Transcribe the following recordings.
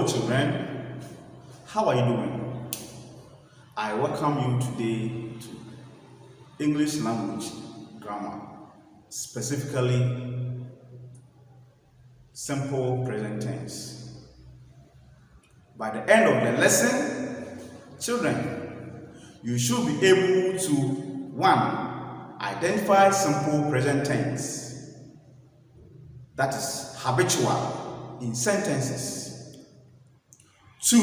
children, how are you doing? I welcome you today to English language grammar, specifically simple present tense. By the end of the lesson, children, you should be able to 1. Identify simple present tense, that is habitual in sentences. 2.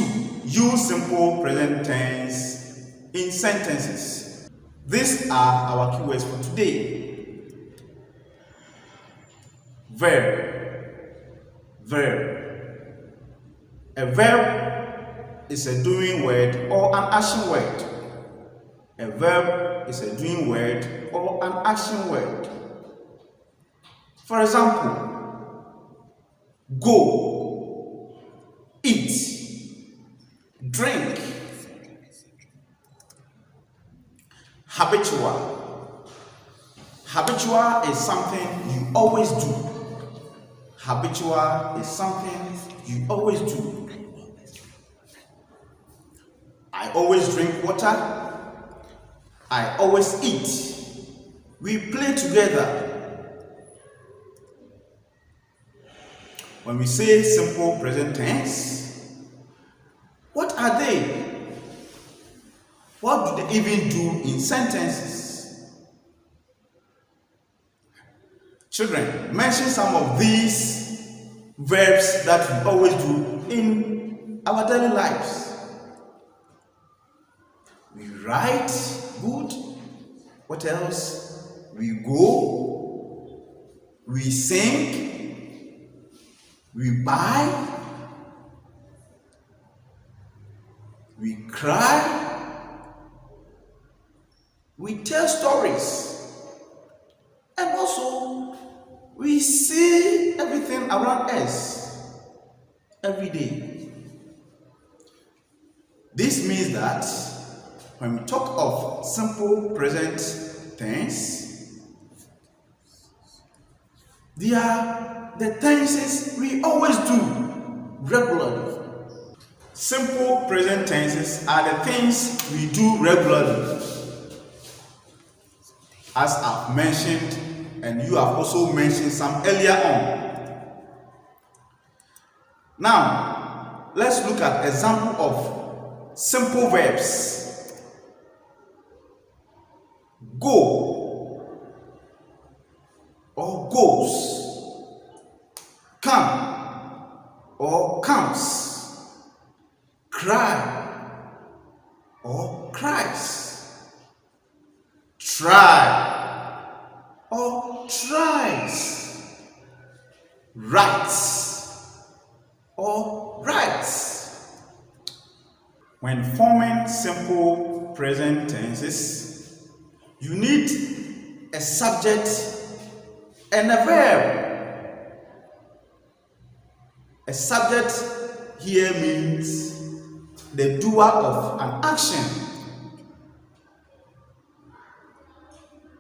Use simple present tense in sentences. These are our keywords for today. Verb. Verb. A verb is a doing word or an action word. A verb is a doing word or an action word. For example, go, eat, drink. Habitual. Habitual is something you always do. Habitual is something you always do. I always drink water. I always eat. We play together. When we say simple present tense, what are they? What do they even do in sentences? Children, mention some of these verbs that we always do in our daily lives. We write, good. What else? We go. We sing. We buy. We cry. We tell stories. And also, we see everything around us every day. This means that when we talk of simple present tense, they are the tenses we always do regularly. Simple present tenses are the things we do regularly. As I've mentioned, and you have also mentioned some earlier on. Now, let's look at example of simple verbs. Go or goes. Come or comes. Cry or cries. Try or tries. Writes or writes. When forming simple present tenses, you need a subject and a verb. A subject here means the doer of an action.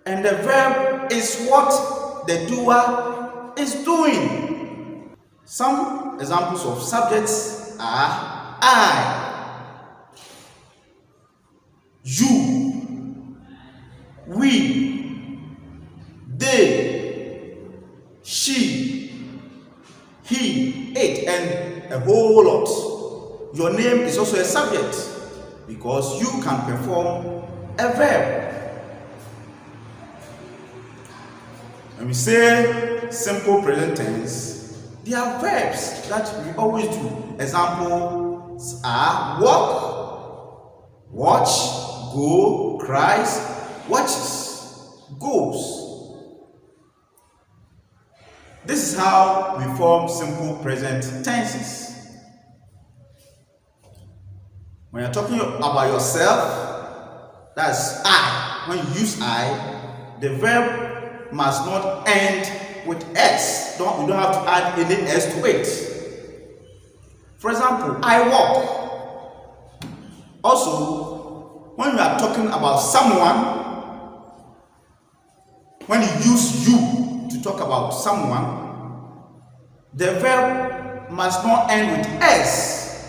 And the verb is what the doer is doing. Some examples of subjects are I, you, we, they, she, he, it, and a whole lot. Your name is also a subject because you can perform a verb. When we say simple present tense, they are verbs that we always do. Examples are walk, watch, go, cries, watches, goes. This is how we form simple present tenses. When you're talking about yourself, that's I. When you use I, the verb must not end with S. You don't have to add any S to it. For example, I walk. Also, when you are talking about someone, when you use you to talk about someone, the verb must not end with S.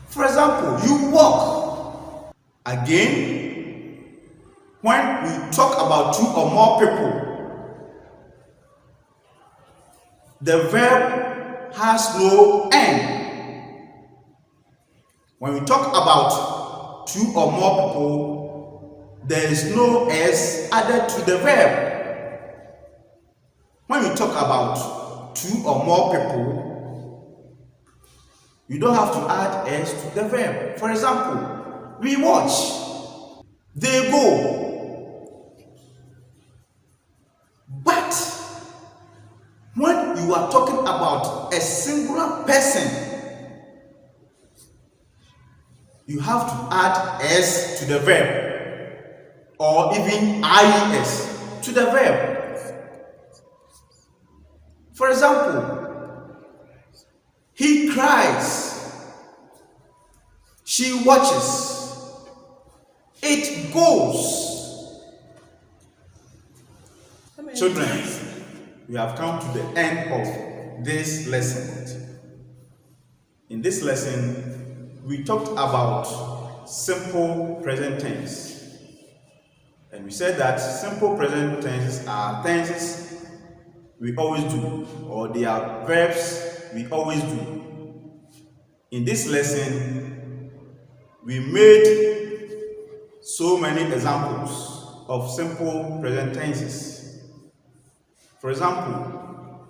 For example, you walk. Again, when we talk about two or more people, the verb has no end. When we talk about two or more people, there is no s added to the verb. When we talk about two or more people, you don't have to add s to the verb. For example, we watch. They go. But when you are talking about a singular person, you have to add s to the verb, or even ies to the verb. For example, he cries, she watches, it goes. Children, we have come to the end of this lesson. In this lesson, we talked about simple present tense. And we said that simple present tenses are tenses we always do, or they are verbs we always do. In this lesson, we made so many examples of simple present tenses. For example,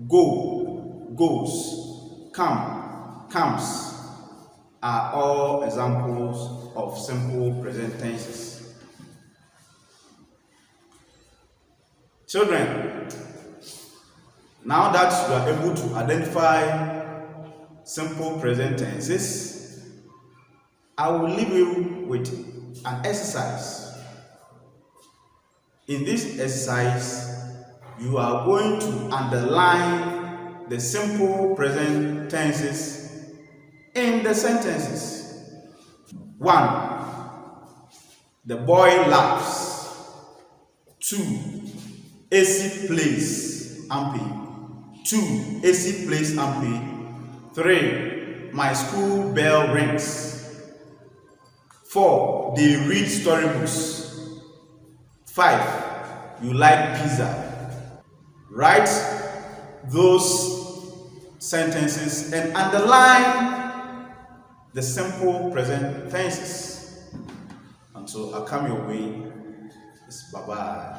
go, goes, come, comes are all examples of simple present tenses. Children, now that you are able to identify simple present tenses, I will leave you with an exercise. In this exercise, you are going to underline the simple present tenses in the sentences. 1. The boy laughs. 2. AC plays ampy. 2. AC plays ampy. 3. My school bell rings. 4. They read storybooks. 5. You like pizza. Write those sentences and underline the simple present tenses. Until I come your way, it's bye-bye.